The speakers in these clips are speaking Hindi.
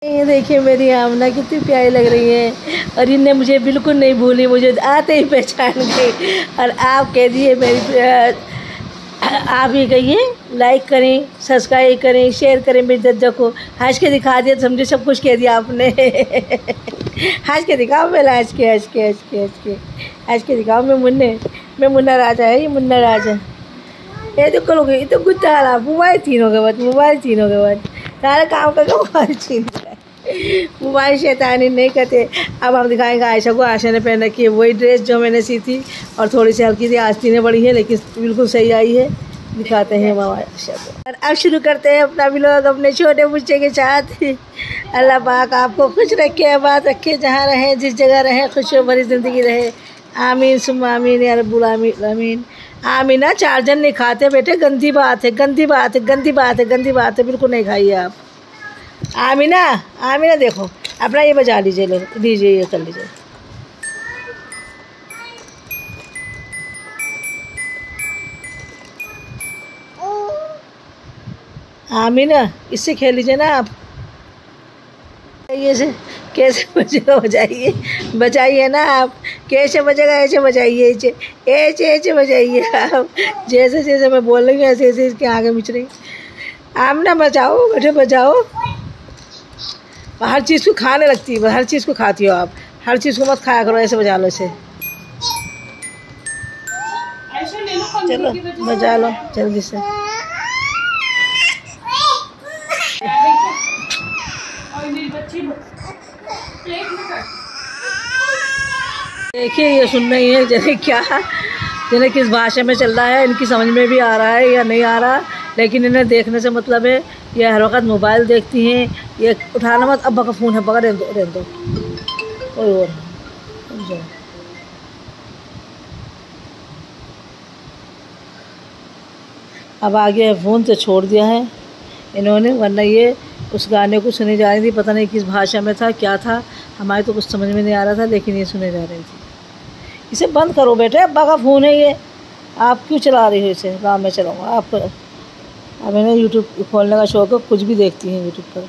ये देखिए मेरी आमना कितनी प्यारी लग रही है और इनने मुझे बिल्कुल नहीं भूली, मुझे आते ही पहचान गई। और आप कह दिए मेरी आप ही कहिए लाइक करें, सब्सक्राइब करें, शेयर करें मेरी दद्दा को। हंस के दिखा दिया तो समझे सब कुछ कह दिया आपने। हंस के दिखाओ, पहले हंस के दिखाओ। मैं मुन्ना राजा है, ये मुन्ना राजा। ये तो कल गई तो गुत्ता वाला मोबाइल तीनों के बाद सारे काम करके मोबाइल छीन मोबाइल शैतानी नहीं करते। अब हम दिखाएंगे आयशा को। आयशा ने पहन रखी है वही ड्रेस जो मैंने सी थी और थोड़ी सी हल्की सी आस्तीनें बड़ी है लेकिन बिल्कुल सही आई है। दिखाते हैं हम आयशा को और अब शुरू करते हैं अपना व्लॉग अपने छोटे बच्चे के साथ। अल्लाह पाक आपको खुश रखे, आबाद रखे, जहाँ रहें जिस जगह रहें खुशियों भरी ज़िंदगी रहे। आमीन सुम्मा आमीन या रब्बुल आमीन। आमीना चार्जर नहीं खाते बेटे, गंदी बात है, बिल्कुल नहीं खाइए आप। आमीना देखो अपना ये बजा लीजिए, ये कर लीजिए। आमीना इससे खेल लीजिए ना आप। ये से कैसे बजेगा, बजाइए ना आप। कैसे बजेगा, ऐसे बजाइए, ऐसे बजाइए आप। जैसे मैं बोल रही हूँ ऐसे इसके आगे मिच रही। आमना बजाओ बेटे, बजाओ। हर चीज़ को खाने लगती है, हर चीज़ को खाती हो आप। हर चीज़ को मत खाया करो, ऐसे बजा लो इसे। चलो बजा लो जल्दी से। देखिए ये सुन रही है जने किस भाषा में चल रहा है, इनकी समझ में भी आ रहा है या नहीं आ रहा, लेकिन इन्हें देखने से मतलब है। ये हर वक्त मोबाइल देखती हैं। ये उठाना मत, अब्बा का फ़ोन है, पकड़ रहने दो कोई और समझो। अब आगे फ़ोन तो छोड़ दिया है इन्होंने, वरना ये उस गाने को सुने जा रही थी। पता नहीं किस भाषा में था, क्या था, हमारे तो कुछ समझ में नहीं आ रहा था, लेकिन ये सुने जा रही थी। इसे बंद करो बेटे, अब्बा का फ़ोन है ये, आप क्यों चला रही हो इसे। राम में चलाऊँगा आप। अब इन्हें यूट्यूब खोलने का शौक़ है, कुछ भी देखती हैं यूट्यूब पर।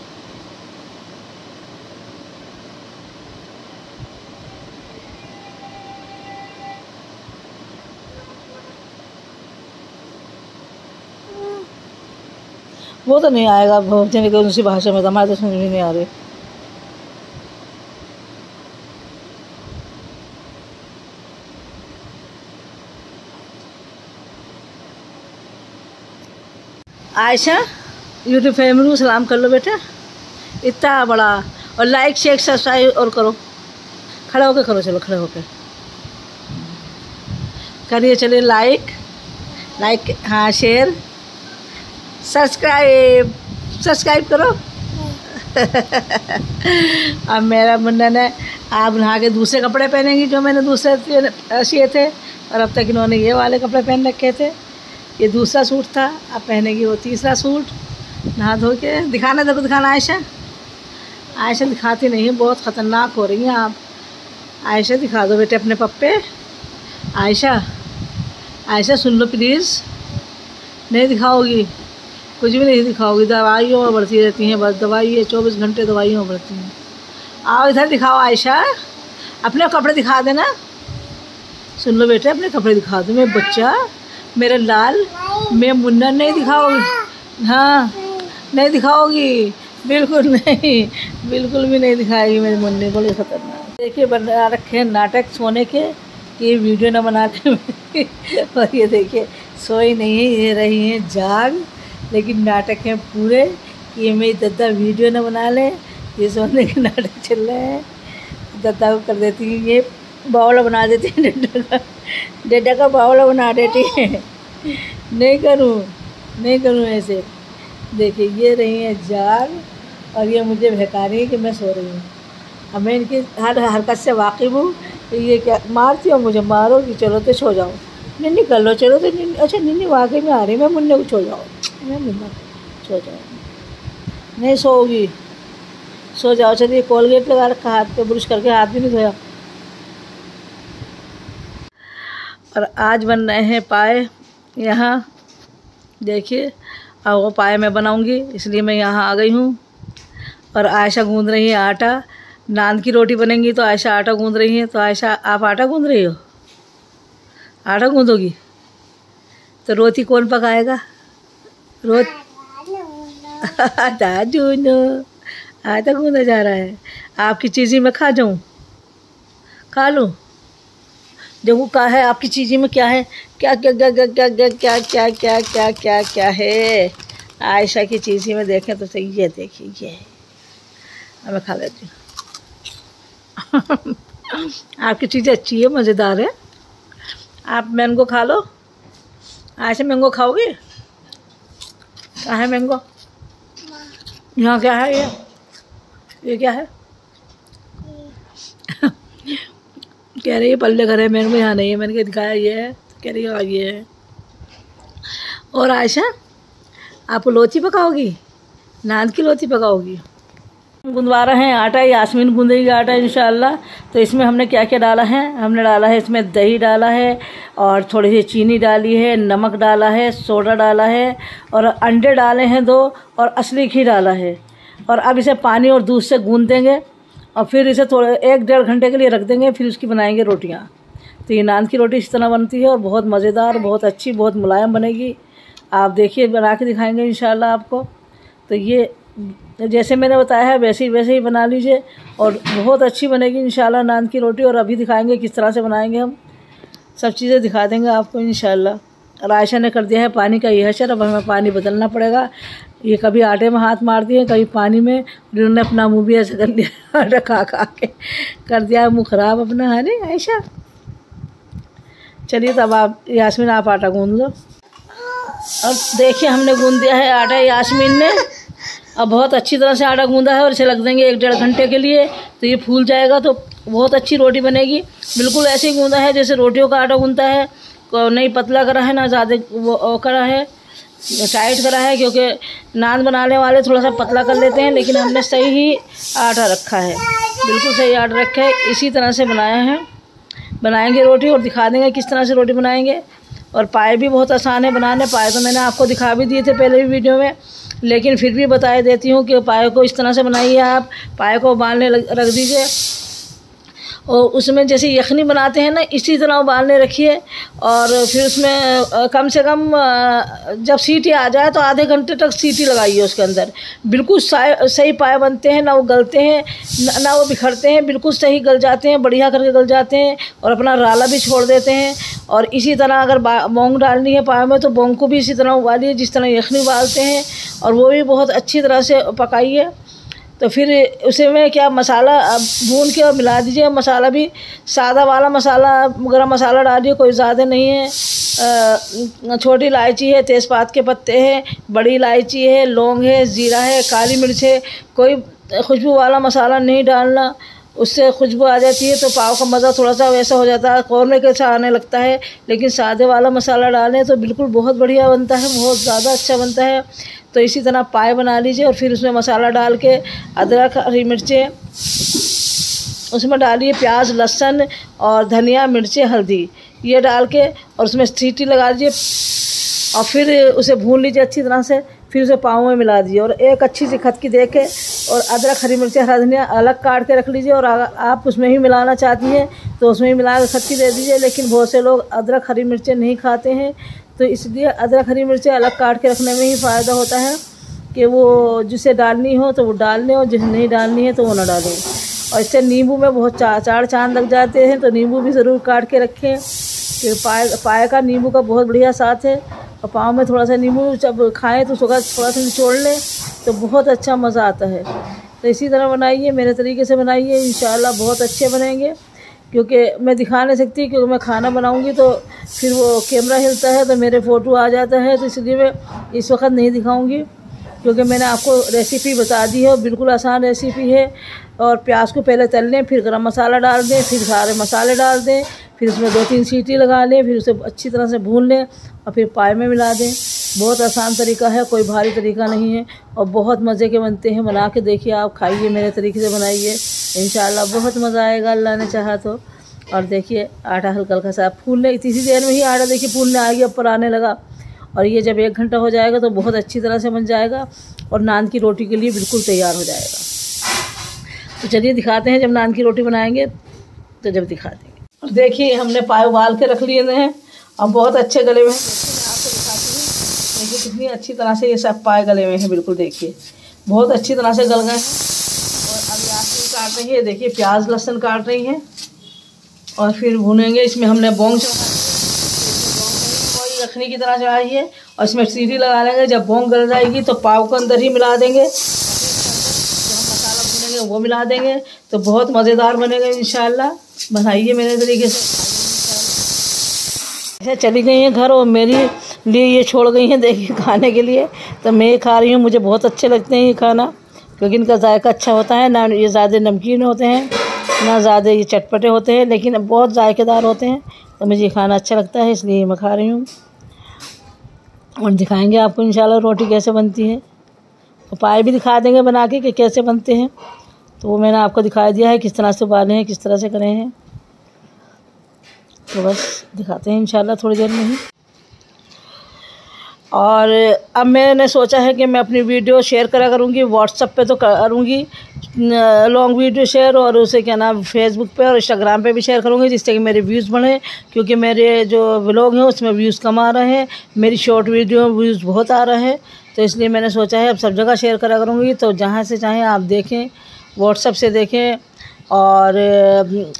वो तो नहीं आएगा भोजन के उसी भाषा में, तो हमारे तो समझ में नहीं आ रही। आयशा यूट्यूब फैमिली को सलाम कर लो बेटा, इतना बड़ा। और लाइक शेयर सब्सक्राइब और करो, खड़े होकर करो, चलो खड़े होकर करिए। चलिए लाइक हाँ, शेयर सब्सक्राइब करो। अब मेरा मुन्ना ने आप नहा के दूसरे कपड़े पहनेंगी जो मैंने दूसरे सिए थे, और अब तक इन्होंने ये वाले कपड़े पहन रखे थे। ये दूसरा सूट था, अब पहनेगी वो तीसरा सूट। नहा धो के दिखाना, देखो दिखाना। आयशा दिखाती नहीं है, बहुत ख़तरनाक हो रही हैं आप। आयशा दिखा दो बेटे अपने पप्पे। आयशा सुन लो प्लीज़। नहीं दिखाओगी, कुछ भी नहीं दिखाओगी, दवाइयों में बढ़ती रहती हैं बस। दवाई है, 24 घंटे दवाइयों में बढ़ती हैं। आओ इधर दिखाओ आयशा, अपने कपड़े दिखा देना। सुन लो बेटे, अपने कपड़े दिखा दो। मेरा बच्चा, मेरा लाल, मैं मुन्ना। नहीं दिखाओगी, हाँ नहीं दिखाओगी, बिल्कुल नहीं, बिल्कुल भी नहीं दिखाएगी मेरे मुन्ने। बड़े खतरनाक। देखिए बना रखे हैं नाटक सोने के, ये वीडियो ना बनाते। और ये देखिए सोई नहीं है, ये रही हैं जाग, लेकिन नाटक हैं पूरे। ये मेरी दद्दा वीडियो ना बना ले, ये सोने के नाटक चल रहे हैं। दद्दा को कर देती है, ये बावला बना देती है डड्डा का बावला बना देती है। नहीं करूँ ऐसे। देखिए ये रही है जाग और ये मुझे बहका रही है कि मैं सो रही हूँ। अब मैं इनकी हर हरकत से वाकिफ़ हूँ। तो ये क्या मारती हो मुझे, मारोगी, चलो तो सो जाओ, निन्नी कर लो, चलो तो निन्नी। अच्छा निन्नी वाकई में आ रही है, मैं मुन्ने को सो जाओ, मैं मुन्ना सो जाओ। नहीं सोओगी, सो जाओ। चलिए कोलगेट लगा रखा हाथ पे, ब्रश करके हाथ भी नहीं धोया। और आज बन रहे हैं पाए यहाँ, देखिए। और वो पाए मैं बनाऊंगी, इसलिए मैं यहाँ आ गई हूँ। और आयशा गूंद रही है आटा। नान की रोटी बनेंगी तो आयशा आटा गूंद रही है। तो आयशा आप आटा गूंद रही हो? आटा गूंदोगी तो रोटी कौन पकाएगा? दादू आटा गूंदा जा रहा है। आपकी चीज़ी में खा जाऊँ? खा लूँ? देखो क्या है आपकी चीज़ी में, क्या है? क्या क्या क्या क्या क्या क्या क्या क्या क्या क्या क्या क्या है आयशा की चीज़ी में? देखें तो सही, ये देखिए ये है। अब मैं खा लेती हूँ। आपकी चीज़ें अच्छी है, मज़ेदार है। आप मैंगो खा लो। आयशा मैंगो खाओगे? कहाँ है मैंगो? यहाँ क्या है? ये क्या है? कह रही है पल्ले घर है, मैंगो यहाँ नहीं है। मैंने क्या दिखाया? ये है। कह रही है ये है। और आयशा आप लोची पकाओगी? नान की लोची पकाओगी? गूंदवा रहे हैं आटा। यास्मीन गूंदेगी आटा इंशाल्लाह। तो इसमें हमने क्या क्या डाला है? हमने डाला है इसमें दही डाला है और थोड़ी सी चीनी डाली है, नमक डाला है, सोडा डाला है और अंडे डाले हैं 2 और असली घी डाला है। और अब इसे पानी और दूध से गूंद देंगे और फिर इसे थोड़े 1-1.5 घंटे के लिए रख देंगे। फिर उसकी बनाएंगे रोटियाँ। तो ये नान की रोटी इस तरह बनती है और बहुत मज़ेदार, बहुत अच्छी, बहुत मुलायम बनेगी। आप देखिए, बना के दिखाएंगे इंशाल्लाह आपको। तो ये जैसे मैंने बताया है वैसे ही बना लीजिए और बहुत अच्छी बनेगी इंशाल्लाह नान की रोटी। और अभी दिखाएंगे किस तरह से बनाएंगे, हम सब चीज़ें दिखा देंगे आपको इंशाल्लाह। और आयशा ने कर दिया है पानी का ये हशर। अब हमें पानी बदलना पड़ेगा। ये कभी आटे में हाथ मार दिए, कभी पानी में। उन्होंने अपना मुँह भी ऐसा कर लिया, आटा खा खा के कर दिया मुँह ख़राब अपना, है नहीं आयशा? चलिए, तब आप यास्मीन आप आटा गूंद लो। अब देखिए हमने गूंद दिया है आटा यास्मीन ने। अब बहुत अच्छी तरह से आटा गूंदा है और इसे रख देंगे 1-1.5 घंटे के लिए। तो ये फूल जाएगा तो बहुत अच्छी रोटी बनेगी। बिल्कुल ऐसे ही गूंदा है जैसे रोटियों का आटा गूंदता है। नहीं पतला करा है, ना ज़्यादा वो करा है, टाइट करा है। क्योंकि नान बनाने वाले थोड़ा सा पतला कर लेते हैं, लेकिन हमने सही ही आटा रखा है, बिल्कुल सही आटा रखा है। इसी तरह से बनाया है। बनाएंगे रोटी और दिखा देंगे किस तरह से रोटी बनाएंगे। और पाए भी बहुत आसान है बनाने। पाए तो मैंने आपको दिखा भी दिए थे पहले भी वीडियो में, लेकिन फिर भी बता देती हूँ कि पाए को इस तरह से बनाइए आप। पाए को उबालने रख दीजिए और उसमें जैसे यखनी बनाते हैं ना, इसी तरह उबालने रखिए। और फिर उसमें कम से कम जब सीटी आ जाए तो आधे घंटे तक सीटी लगाइए उसके अंदर। बिल्कुल सही पाए बनते हैं, ना वो गलते हैं ना वो बिखरते हैं। बिल्कुल सही गल जाते हैं, बढ़िया करके गल जाते हैं और अपना राला भी छोड़ देते हैं। और इसी तरह अगर बोंग डालनी है पाए में तो बोंग को भी इसी तरह उबालिए जिस तरह यखनी उबालते हैं, और वो भी बहुत अच्छी तरह से पकाइए। तो फिर उसे में क्या मसाला भून के और मिला दीजिए। मसाला भी सादा वाला मसाला, गरम मसाला डालिए, कोई ज़्यादा नहीं है। छोटी इलायची है, तेज़पात के पत्ते हैं, बड़ी इलायची है, लौंग है, ज़ीरा है, काली मिर्च है। कोई खुशबू वाला मसाला नहीं डालना, उससे खुशबू आ जाती है तो पाव का मज़ा थोड़ा सा वैसा हो जाता है, कौरमे के सा आने लगता है। लेकिन सादे वाला मसाला डालें तो बिल्कुल बहुत बढ़िया बनता है, बहुत ज़्यादा अच्छा बनता है। तो इसी तरह पाए बना लीजिए और फिर उसमें मसाला डाल के अदरक, हरी मिर्चें उसमें डालिए, प्याज, लहसुन और धनिया, मिर्चें, हल्दी ये डाल के और उसमें सीटी लगा दीजिए और फिर उसे भून लीजिए अच्छी तरह से। फिर उसे पाव में मिला दीजिए और एक अच्छी सी खटकी दे के और अदरक, हरी मिर्चें, हरा धनिया अलग काट के रख लीजिए। और अगर आप उसमें ही मिलाना चाहती हैं तो उसमें ही मिला के खटकी दे दीजिए। लेकिन बहुत से लोग अदरक, हरी मिर्चें नहीं खाते हैं, तो इसलिए अदरक, हरी मिर्चें अलग काट के रखने में ही फ़ायदा होता है कि वो जिसे डालनी हो तो वो डाल लें और जिसे नहीं डालनी है तो वो ना डालें। और इससे नींबू में बहुत 4 चांद लग जाते हैं, तो नींबू भी ज़रूर काट के रखें। फिर पाए का नींबू का बहुत बढ़िया साथ है। और पाव में थोड़ा सा नींबू जब खाएं तो उसका थोड़ा सा निचोड़ लें तो बहुत अच्छा मज़ा आता है। तो इसी तरह बनाइए, मेरे तरीके से बनाइए, इंशाल्लाह बहुत अच्छे बनेंगे। क्योंकि मैं दिखा नहीं सकती, क्योंकि मैं खाना बनाऊंगी तो फिर वो कैमरा हिलता है तो मेरे फ़ोटो आ जाता है, तो इसलिए मैं इस वक्त नहीं दिखाऊंगी। क्योंकि मैंने आपको रेसिपी बता दी है और बिल्कुल आसान रेसिपी है। और प्याज को पहले तल लें, फिर गरम मसाला डाल दें, फिर सारे मसाले डाल दें, फिर उसमें 2-3 सीटी लगा लें, फिर उसे अच्छी तरह से भून लें और फिर पाए में मिला दें। बहुत आसान तरीका है, कोई भारी तरीका नहीं है और बहुत मज़े के बनते हैं। बना के देखिए आप, खाइए, मेरे तरीके से बनाइए, इंशाल्लाह बहुत मज़ा आएगा अल्लाह ने चाहा तो। और देखिए आटा हल्का हल्का सा फूलने, इतनी देर में ही आटा देखिए फूलने आ गया, ऊपर आने लगा। और ये जब 1 घंटा हो जाएगा तो बहुत अच्छी तरह से बन जाएगा और नान की रोटी के लिए बिल्कुल तैयार हो जाएगा। तो चलिए दिखाते हैं, जब नान की रोटी बनाएंगे तो जब दिखा देंगे। और देखिए हमने पाए उबाल के रख लिए हैं और बहुत अच्छे गले में हैं। मैं आपको दिखाती हूँ, देखिए कितनी अच्छी तरह से ये सब पाए गले में हैं। बिल्कुल देखिए बहुत अच्छी तरह से गल गए हैं। और अभी आखिर काट रही है, देखिए प्याज लहसुन काट रही हैं और फिर भूनेंगे। इसमें हमने बोंग चढ़ाई रखने की तरह चढ़ाई है और इसमें सीटी लगा लेंगे। जब बोंग गल जाएगी तो पाव को अंदर ही मिला देंगे, वो मिला देंगे तो बहुत मज़ेदार बनेगा इंशाल्लाह। बनाइए मेरे तरीके से। ऐसे चली गई हैं घर और मेरी लिए ये छोड़ गई हैं देखिए खाने के लिए। तो मैं ये खा रही हूँ, मुझे बहुत अच्छे लगते हैं ये खाना, क्योंकि इनका जायका अच्छा होता है। ना ये ज़्यादा नमकीन होते हैं ना ज़्यादा ये चटपटे होते हैं, लेकिन बहुत जायकेदार होते हैं। तो मुझे ये खाना अच्छा लगता है, इसलिए मैं खा रही हूँ। और दिखाएँगे आपको इंशाल्लाह रोटी कैसे बनती है। तो पाए भी दिखा देंगे बना के कि कैसे बनते हैं। तो वो मैंने आपको दिखा दिया है किस तरह से उबाले हैं, किस तरह से करे हैं। तो बस दिखाते हैं इंशाल्लाह थोड़ी देर में ही। और अब मैंने सोचा है कि मैं अपनी वीडियो शेयर करा करूँगी व्हाट्सएप पे, तो करूँगी लॉन्ग वीडियो शेयर, और उसे क्या नाम फेसबुक पे और इंस्टाग्राम पे भी शेयर करूँगी, जिससे कि मेरे व्यूज़ बढ़े। क्योंकि मेरे जो व्लॉग हैं उसमें व्यूज़ कम आ रहे हैं, मेरी शॉर्ट वीडियो में व्यूज़ बहुत आ रहे हैं। तो इसलिए मैंने सोचा है अब सब जगह शेयर करा करूँगी। तो जहाँ से चाहें आप देखें, व्हाट्सएप से देखें और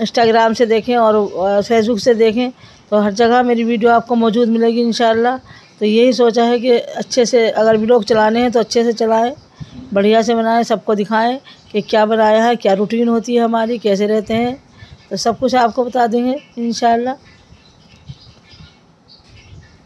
इंस्टाग्राम से देखें और फेसबुक से देखें, तो हर जगह मेरी वीडियो आपको मौजूद मिलेगी इंशाल्लाह। तो यही सोचा है कि अच्छे से अगर व्लॉग चलाने हैं तो अच्छे से चलाएं, बढ़िया से बनाएं, सबको दिखाएं कि क्या बनाया है, क्या रूटीन होती है हमारी, कैसे रहते हैं। तो सब कुछ आपको बता देंगे इंशाल्लाह।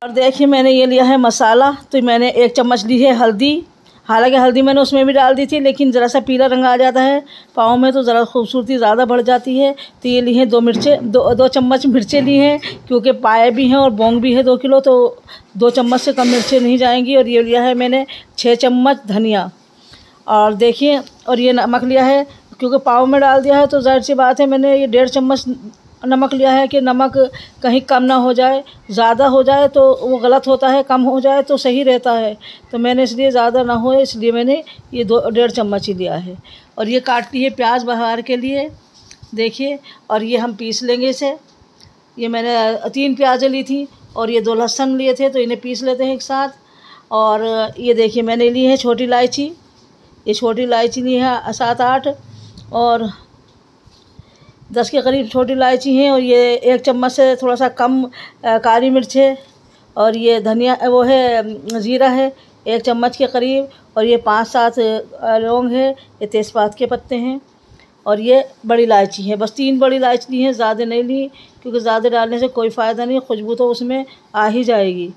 और देखिए मैंने ये लिया है मसाला। तो मैंने 1 चम्मच ली है हल्दी। हालांकि हल्दी मैंने उसमें भी डाल दी थी, लेकिन ज़रा सा पीला रंग आ जाता है पाव में, तो ज़रा खूबसूरती ज़्यादा बढ़ जाती है। तो ये ली हैं 2 मिर्चें, 2 चम्मच मिर्चें ली हैं, क्योंकि पाए भी हैं और बोंग भी है 2 किलो, तो 2 चम्मच से कम मिर्चें नहीं जाएंगी। और ये लिया है मैंने 6 चम्मच धनिया। और देखिए, और ये नमक लिया है, क्योंकि पाव में डाल दिया है तो ज़ाहिर सी बात है मैंने ये 1.5 चम्मच नमक लिया है कि नमक कहीं कम ना हो जाए। ज़्यादा हो जाए तो वो गलत होता है, कम हो जाए तो सही रहता है। तो मैंने इसलिए ज़्यादा ना हो इसलिए मैंने ये 1.5 चम्मच ही लिया है। और ये काट ली है प्याज बघार के लिए, देखिए। और ये हम पीस लेंगे इसे। ये मैंने 3 प्याज़ें ली थी और ये 2 लहसुन लिए थे, तो इन्हें पीस लेते हैं एक साथ। और ये देखिए मैंने ली है छोटी इलायची, ये छोटी इलायची ली है 7-8 और 10 के करीब छोटी इलायची हैं। और ये 1 चम्मच से थोड़ा सा कम काली मिर्च है। और ये धनिया वो है ज़ीरा है 1 चम्मच के करीब। और ये 5-7 लौंग है, ये तेज़पात के पत्ते हैं। और ये बड़ी इलायची है, बस 3 बड़ी इलायची ली हैं, ज़्यादा नहीं ली, क्योंकि ज़्यादा डालने से कोई फ़ायदा नहीं, खुशबू तो उसमें आ ही जाएगी।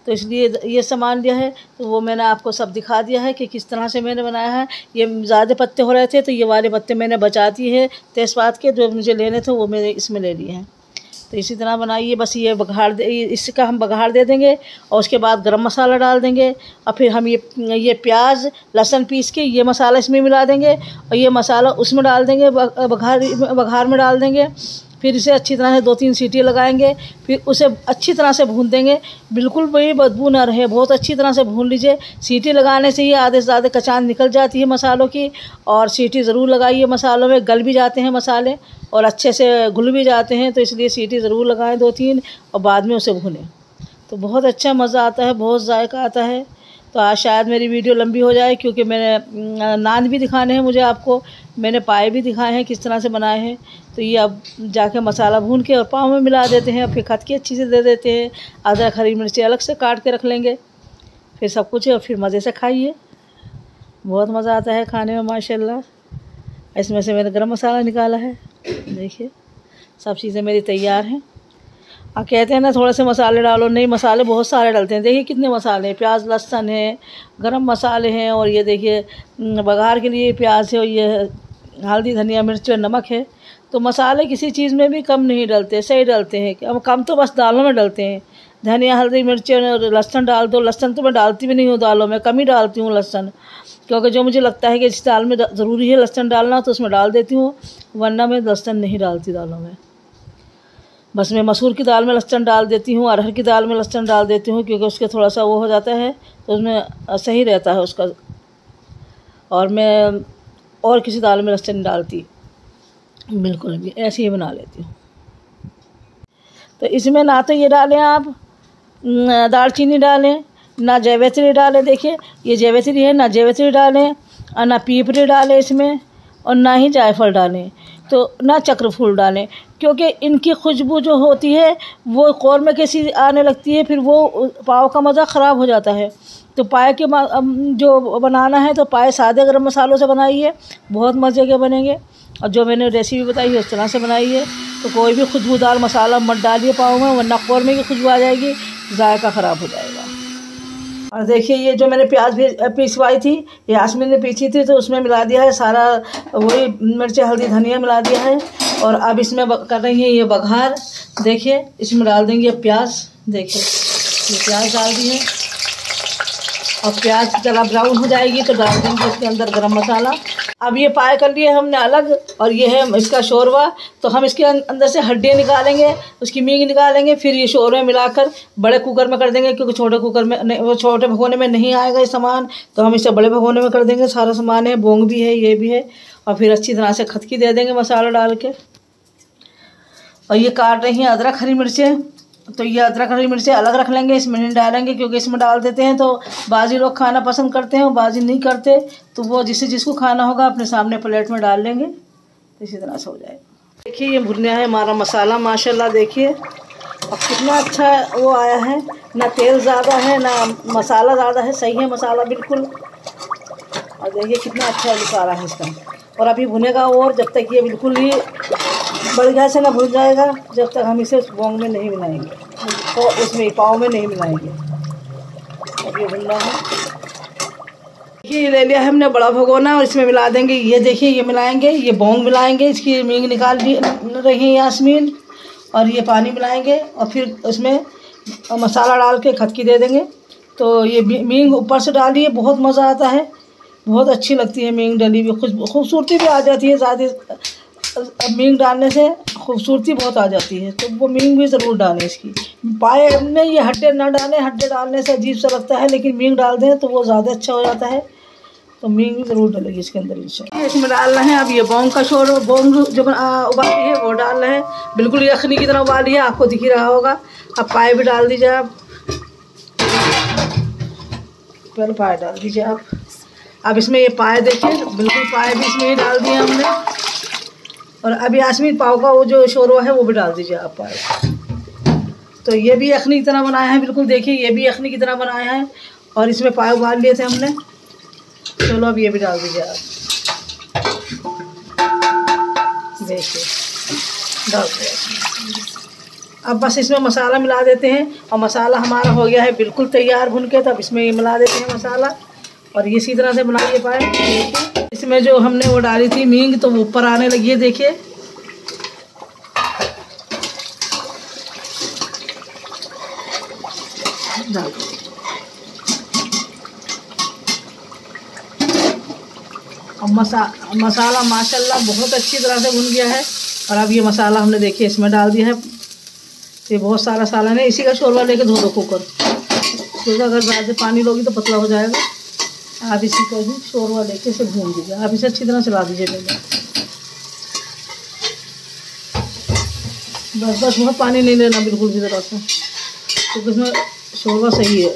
तो इसलिए ये सामान लिया है। तो वो मैंने आपको सब दिखा दिया है कि किस तरह से मैंने बनाया है। ये ज़्यादा पत्ते हो रहे थे तो ये वाले पत्ते मैंने बचा दिए हैं तेज़पात के, जो मुझे लेने थे वो मैंने इसमें ले लिए हैं। तो इसी तरह बनाइए। बस ये बघार दे, इसका हम बघार दे देंगे और उसके बाद गरम मसाला डाल देंगे। और फिर हम ये प्याज लहसुन पीस के ये मसाला इसमें मिला देंगे और ये मसाला उसमें डाल देंगे, बघार में डाल देंगे। फिर इसे अच्छी तरह से 2-3 सीटी लगाएंगे, फिर उसे अच्छी तरह से भून देंगे, बिल्कुल भी बदबू ना रहे, बहुत अच्छी तरह से भून लीजिए। सीटी लगाने से ही आधे से ज़्यादा कचान निकल जाती है मसालों की। और सीटी ज़रूर लगाइए, मसालों में गल भी जाते हैं मसाले और अच्छे से घुल भी जाते हैं, तो इसलिए सीटी ज़रूर लगाएं 2-3 और बाद में उसे भूनें, तो बहुत अच्छा मज़ा आता है, बहुत जायका आता है। तो आज शायद मेरी वीडियो लंबी हो जाए, क्योंकि मैंने नान भी दिखाने हैं मुझे आपको, मैंने पाए भी दिखाए हैं किस तरह से बनाए हैं। तो ये अब जाके मसाला भून के और पाव में मिला देते हैं, फिर खत की अच्छी से दे देते हैं। अदरक हरी मिर्ची अलग से काट के रख लेंगे, फिर सब कुछ, और फिर मज़े से खाइए, बहुत मज़ा आता है खाने में माशाल्लाह। इसमें से मैंने गरम मसाला निकाला है, देखिए सब चीज़ें मेरी तैयार हैं। कहते हैं ना थोड़े से मसाले डालो, नहीं मसाले बहुत सारे डालते हैं। देखिए कितने मसाले हैं, प्याज लहसुन है, गरम मसाले हैं, और ये देखिए बघार के लिए प्याज है, और ये हल्दी धनिया मिर्च और नमक है। तो मसाले किसी चीज़ में भी कम नहीं डालते, सही डालते हैं। अब कम तो बस दालों में डालते हैं, धनिया हल्दी मिर्च और लहसुन डाल दो। लहसुन तो मैं डालती भी नहीं हूँ दालों में, कम ही डालती हूँ लहसुन, क्योंकि जो मुझे लगता है कि इस दाल में ज़रूरी है लहसुन डालना तो उसमें डाल देती हूँ, वरना मैं लहसुन नहीं डालती दालों में। बस मैं मसूर की दाल में लहसुन डाल देती हूँ, अरहर की दाल में लहसुन डाल देती हूँ, क्योंकि उसके थोड़ा सा वो हो जाता है तो उसमें सही रहता है उसका। और मैं और किसी दाल में लहसुन नहीं डालती, बिल्कुल भी ऐसे ही बना लेती हूँ। तो इसमें ना तो ये डालें आप दालचीनी डालें, ना जावित्री डालें। देखिए ये जावित्री है, ना जावित्री डालें और ना पीपरी डालें इसमें, और ना ही जायफल डालें, तो ना चक्रफूल डालें, क्योंकि इनकी खुशबू जो होती है वो कौरमे के सी आने लगती है, फिर वो पाव का मज़ा ख़राब हो जाता है। तो पाए के जो बनाना है तो पाए सादे गरम मसालों से बनाइए, बहुत मज़े के बनेंगे। और जो मैंने रेसिपी बताई है उस तरह से बनाइए। तो कोई भी खुशबूदार मसाला मत डालिए पाव में, वरना कौरमे की खुशबू आ जाएगी, जायका ख़राब हो जाएगा। और देखिए ये जो मैंने प्याज पिसवाई थी, यास्मीन ने पीसी थी, तो उसमें मिला दिया है सारा, वही मिर्ची हल्दी धनिया मिला दिया है। और अब इसमें कर रही है ये बघार। देखिए इसमें डाल देंगे प्याज। देखिए ये प्याज डाल दिए, और प्याज जरा ब्राउन हो जाएगी तो डाल देंगे इसके अंदर गरम मसाला। अब ये पाए कर लिए हमने अलग, और ये है इसका शोरवा। तो हम इसके अंदर से हड्डियाँ निकालेंगे, उसकी मींग निकालेंगे, फिर ये शोरवे मिलाकर बड़े कुकर में कर देंगे, क्योंकि छोटे कुकर में नहीं, वो छोटे भगोने में नहीं आएगा ये सामान, तो हम इसे बड़े भगोने में कर देंगे। सारा सामान है, बोंग भी है, ये भी है, और फिर अच्छी तरह से खदकी दे देंगे मसाला डाल के। और ये काट रही हैं अदरक हरी मिर्चें, तो ये अदरक हरी मिर्चें अलग रख लेंगे, इसमें नहीं डालेंगे, क्योंकि इसमें डाल देते हैं तो बाजी लोग खाना पसंद करते हैं और बाजी नहीं करते, तो वो जिसको खाना होगा अपने सामने प्लेट में डाल लेंगे, तो इसी तरह से हो जाएगा। देखिए ये भुना है हमारा मसाला, माशाल्लाह। देखिए अब कितना अच्छा वो आया है, ना तेल ज़्यादा है ना मसाला ज़्यादा है, सही है मसाला बिल्कुल। और देखिए कितना अच्छा लुक आ रहा है इसका। और अभी भुनेगा, और जब तक ये बिल्कुल ही बढ़िया से ना भुन जाएगा, जब तक हम इसे बोंग में नहीं मिलाएंगे, तो उसमें पाव में नहीं मिलाएंगे। अब ये भुनना है। ये ले लिया है हमने बड़ा भगोना, और इसमें मिला देंगे, ये देखिए ये मिलाएंगे, ये बोंग मिलाएंगे, इसकी मींग निकाल रही है यास्मीन, और ये पानी मिलाएंगे, और फिर उसमें मसाला डाल के खदकी दे देंगे। तो ये मींग ऊपर से डालिए, बहुत मज़ा आता है, बहुत अच्छी लगती है मींग डली हुई, खूबसूरती भी आ जाती है। ज़्यादा मींग डालने से खूबसूरती बहुत आ जाती है, तो वो मींग भी ज़रूर डालें इसकी। पाए में ये हड्डे ना डालें, हड्डे डालने से अजीब सा लगता है, लेकिन मींग डाल दें तो वो ज़्यादा अच्छा हो जाता है, तो मींग भी ज़रूर डालेगी इसके अंदर। इसमें डालना है अब ये बोंग का बोंग जो उबाली है वो डाल रहे हैं, बिल्कुल यखनी की तरह उबाली है, आपको दिख ही रहा होगा। अब पाए भी डाल दीजिए आप, पहले पाए डाल दीजिए आप। अब इसमें ये पाए देखिए, बिल्कुल पाए भी इसमें ही डाल दिए हमने। और अब यास्मीन पाव का वो जो शोरवा है वो भी डाल दीजिए आप पाए। तो ये भी यखनी की तरह बनाया है, बिल्कुल देखिए ये भी यखनी की तरह बनाया है, और इसमें पाए उबाल लिए थे हमने। चलो अब ये भी डाल दीजिए आप, देखिए डाल दिया। अब बस इसमें मसाला मिला देते हैं, और मसाला हमारा हो गया है बिल्कुल तैयार भुन के। तब इसमें ये मिला देते हैं मसाला, और इसी तरह से बनाइए पाए। इसमें जो हमने वो डाली थी मींग, तो वो ऊपर आने लगी है, देखिए। अब मसाला माशाल्लाह बहुत अच्छी तरह से भुन गया है। और अब ये मसाला हमने देखिए इसमें डाल दिया है। ये बहुत सारा सालन है, इसी का शोरवा लेके धो दो कुकर, क्योंकि अगर ज़्यादा पानी लोगी तो पतला हो जाएगा। आप इसी को भी शोरवा लेके इसे भून दीजिए, आप इसे अच्छी तरह चला दीजिए पहले। बस बहुत पानी नहीं लेना बिल्कुल भी ज़रा सा, क्योंकि इसमें शोरवा सही है।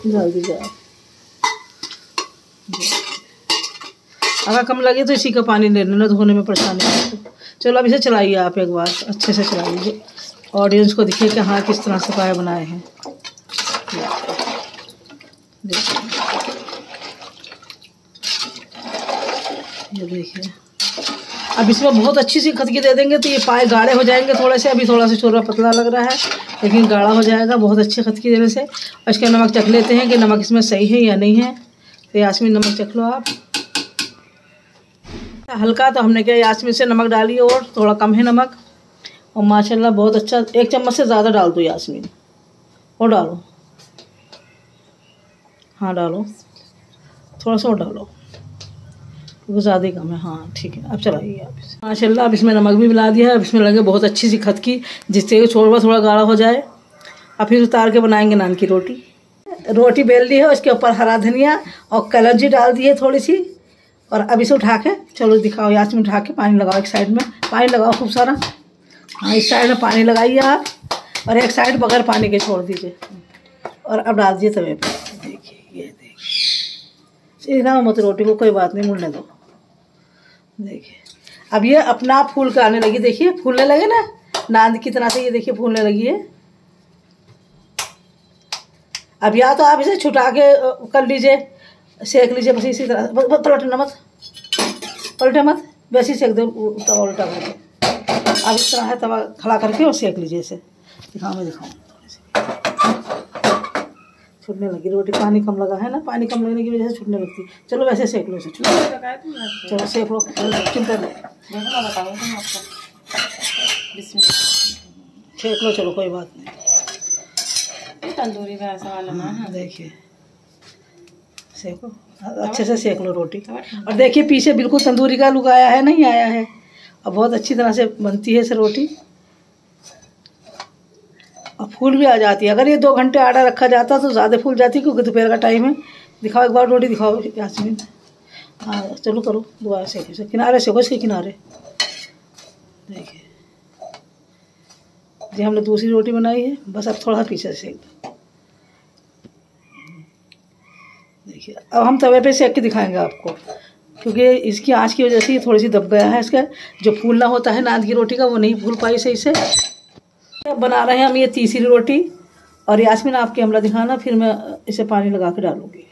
डाल दीजिए आप, अगर कम लगे तो इसी का पानी ले लेना, धोने में परेशानी है। चलो अब इसे चलाइए आप एक बार, अच्छे से चला लीजिए, ऑडियंस को दिखे कि हाँ किस तरह से पाए बनाए हैं। ये देखिए अब इसमें बहुत अच्छी सी खदकी दे देंगे तो ये पाए गाढ़े हो जाएंगे थोड़े से। अभी थोड़ा सा शोरवा पतला लग रहा है, लेकिन गाढ़ा हो जाएगा बहुत अच्छी खदकी देने से। और इसका नमक चख लेते हैं कि नमक इसमें सही है या नहीं है। तो यास्मीन नमक चख लो आप, हल्का तो हमने क्या यास्मीन से नमक डाली और थोड़ा कम है नमक। और माशाल्लाह बहुत अच्छा, 1 चम्मच से ज़्यादा डाल दो यास्मीन, और डालो, हाँ डालो, थोड़ा सा और डालो, वो ज़्यादा ही कम है। हाँ ठीक है, अब चलाइए आप इसे। माशाल्लाह अब इसमें नमक भी मिला दिया है। अब इसमें लगे बहुत अच्छी सी खदकी, जिससे शोरवा थोड़ा गाढ़ा हो जाए। अब फिर उतार के बनाएंगे नान की रोटी। रोटी बेल ली है, उसके ऊपर हरा धनिया और कलौंजी डाल दी है थोड़ी सी। और अब इसे उठा के चलो दिखाओ, यास्मीन उठा के पानी लगाओ, एक साइड में पानी लगाओ खूब सारा। हाँ, इस साइड में पानी लगाइए आप, और एक साइड बगैर पानी के छोड़ दीजिए। और अब डाल दीजिए तवे पे। देखिए, ये देखिए, ना मत रोटी को, कोई बात नहीं, मुड़ने दो। देखिए अब ये अपना आप फूल के आने लगी। देखिए फूलने लगे ना, नांद की तरह से। ये देखिए फूलने लगी है। अब या तो आप इसे छुटा के कर लीजिए, सेक लीजिए, बस इसी तरह। पलटना मत, पलटे मत, वैसे ही सेक दो, तवा उल्टा करके। अब इस तरह है तवा खड़ा करके और सेक लीजिए इसे। दिखाओ, मैं दिखाऊँ थोड़ी सी। छूटने लगी रोटी, पानी कम लगा है ना, पानी कम लगने की वजह से छूटने लगती। चलो वैसे सेक लो इसे, चलो सेक लो, चिंता लो, सेक लो, चलो कोई बात नहीं। तंदूरी का ऐसा वाला ना है। देखिए सेको, अच्छे से सेक लो रोटी। और देखिए पीछे बिल्कुल तंदूरी का लुक आया है, नहीं आया है। और बहुत अच्छी तरह से बनती है इसे रोटी, और फूल भी आ जाती है। अगर ये 2 घंटे आटा रखा जाता तो ज़्यादा फूल जाती, क्योंकि दोपहर का टाइम है। दिखाओ एक बार रोटी, दिखाओ यास्मीन। हाँ चलो करो, दोबारा सेको इसे, किनारे सेको इसके किनारे। देखिए जी, हमने दूसरी रोटी बनाई है, बस अब थोड़ा पीछे सेक दो। देखिए अब हम तवे पे सेक के दिखाएंगे आपको, क्योंकि इसकी आँच की वजह से ये थोड़ी सी दब गया है। इसका जो फूलना होता है नांद की रोटी का, वो नहीं फूल पाई सही से। बना रहे हैं हम ये तीसरी रोटी। और यास्मीन आपके अमला दिखाना, फिर मैं इसे पानी लगा के डालूँगी।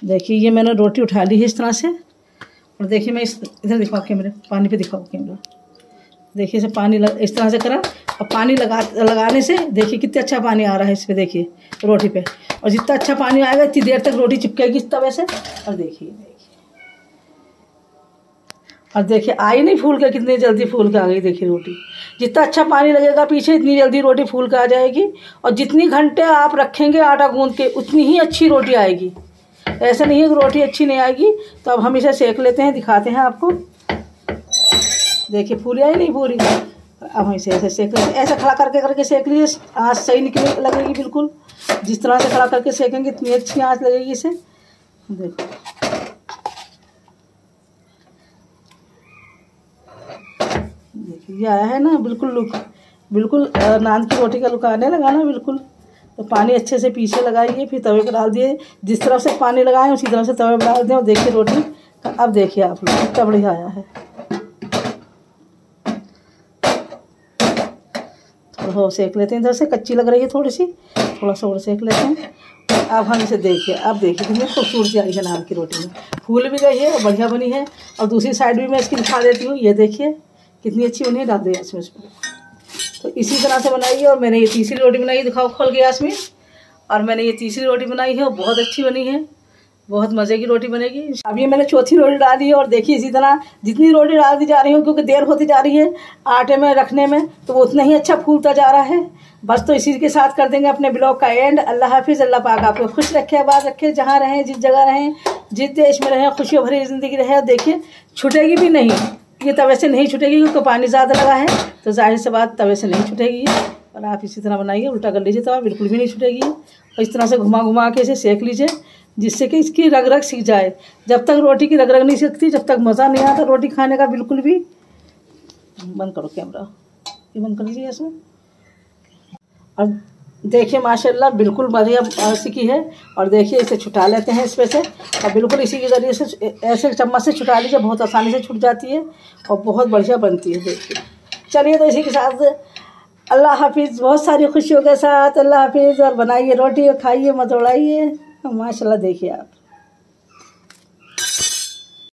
देखिए ये मैंने रोटी उठा ली है इस तरह से। और देखिए मैं इधर दिखाओ कैमरे, पानी पे दिखाओ कैमरा। देखिए इसे पानी इस तरह से करा, और पानी लगाने से देखिए कितना अच्छा पानी आ रहा है इस पर, देखिए रोटी पे। और जितना अच्छा पानी आएगा इतनी देर तक रोटी चिपकेगी इस तवे से। और देखिए और देखिए आई नहीं फूल के, कितनी जल्दी फूल के आ गई। देखिए रोटी, जितना अच्छा पानी लगेगा पीछे, इतनी जल्दी रोटी फूल के आ जाएगी। और जितनी घंटे आप रखेंगे आटा गूंद के, उतनी ही अच्छी रोटी आएगी। ऐसा नहीं है कि रोटी अच्छी नहीं आएगी। तो अब हम इसे सेक लेते हैं, दिखाते हैं आपको। देखिए फूली आई नहीं पूरी। अब हम इसे ऐसे सेक लेते हैं, ऐसे खड़ा करके सेक लीजिए, आँच सही निकले लगेगी बिल्कुल। जिस तरह से खड़ा करके सेकेंगे इतनी अच्छी आँच लगेगी इसे। देखो देखिए ये आया है ना, बिल्कुल लुक, बिल्कुल नान की रोटी का लुक आने लगा ना बिल्कुल। तो पानी अच्छे से पीछे लगाइए, फिर तवे पर डाल दिए। जिस तरफ से पानी लगाएं उसी तरफ से तवे पर डाल दें। और देखिए रोटी, अब देखिए आप लोग कितना बढ़िया आया है। थोड़ा सेक लेते हैं, इधर से कच्ची लग रही है थोड़ी सी, थोड़ा सा और सेक लेते हैं। अब हम इसे देखिए, अब देखिए कितनी खूबसूरती आई है नान की रोटी में। फूल भी गई है और बढ़िया बनी है। और दूसरी साइड भी मैं इसकी दिखा देती हूँ। ये देखिए कितनी अच्छी बनी है, डाल दिया इसमें। तो इसी तरह से बनाइए। और मैंने ये तीसरी रोटी बनाई, दिखाओ खोल के यास्मीन। और मैंने ये तीसरी रोटी बनाई है, बहुत अच्छी बनी है, बहुत मज़े की रोटी बनेगी। अब ये मैंने चौथी रोटी डाली है। और देखिए इसी तरह जितनी रोटी डाल दी जा रही हूँ, क्योंकि देर होती जा रही है आटे में रखने में, तो वो उतना ही अच्छा फूलता जा रहा है। बस तो इसी के साथ कर देंगे अपने ब्लॉग का एंड। अल्लाह हाफिज़। अल्लाह पाक आपको खुश रखे, आबाद रखे, जहाँ रहें, जिस जगह रहें, जिस देश में रहें, खुशियों भरी ज़िंदगी रहे। और देखिए छुटेगी भी नहीं, ये तवे से नहीं छुटेगी, क्योंकि पानी ज़्यादा लगा है। तो जाहिर सी बात तवे से नहीं छुटेगी। और आप इसी तरह बनाइए, उल्टा कर लीजिए तवा, बिल्कुल भी नहीं छुटेगी। और इस तरह से घुमा घुमा के इसे सेक लीजिए, जिससे कि इसकी रग रग सीख जाए। जब तक रोटी की रग रग नहीं सीखती, जब तक मज़ा नहीं आता रोटी खाने का बिल्कुल भी। बंद करो कैमरा, ये बंद कर लीजिए इसमें। और देखिए माशाल्लाह बिल्कुल बढ़िया सीखी है। और देखिए इसे छुटा लेते हैं इसमें से। और बिल्कुल इसी के ज़रिए से ऐसे चम्मच से छुटा लीजिए, बहुत आसानी से छुट जाती है और बहुत बढ़िया बनती है। देखिए चलिए, तो इसी के साथ अल्लाह हाफिज़, बहुत सारी खुशियों के साथ अल्लाह हाफिज़। और बनाइए रोटी और खाइए, मत उड़ाइए। माशाल्लाह देखिए आप।